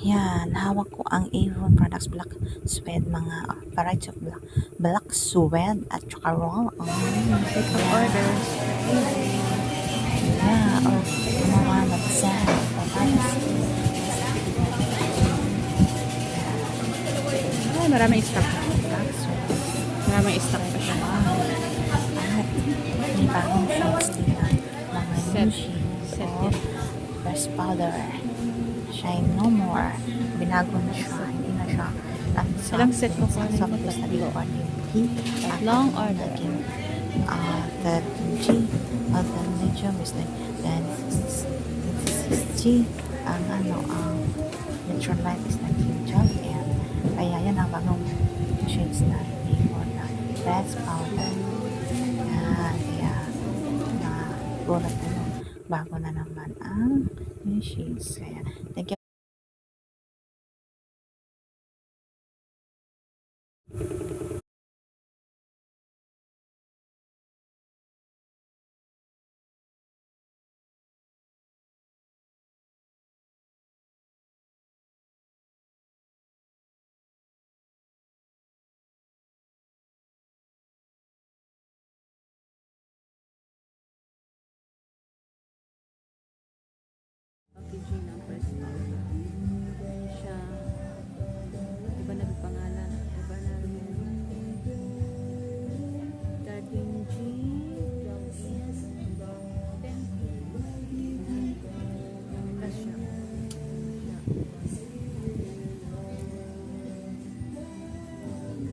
Yan, hawak ko ang Avon Products Black Suede, mga variety of black suede at saka roll on. Take of orders. Yeah, or mga mag-sand. Ay, maraming stock. Black suede. Maraming stock pa siya. At may bagong shades din na mga Set. new shades Set of yan. Press Powder. Shine No More. Binago na siya. Hindi na siya Ilang set ko po? soft na Tatlo. pink. Tatlong order. Naging 13G. At the medium is like 6G. Ang natural light is naging 12M. Kaya yan ang bagong shades na Avon na Press Powder. Yan. Kaya gulat na bago na naman ang new shades. Kaya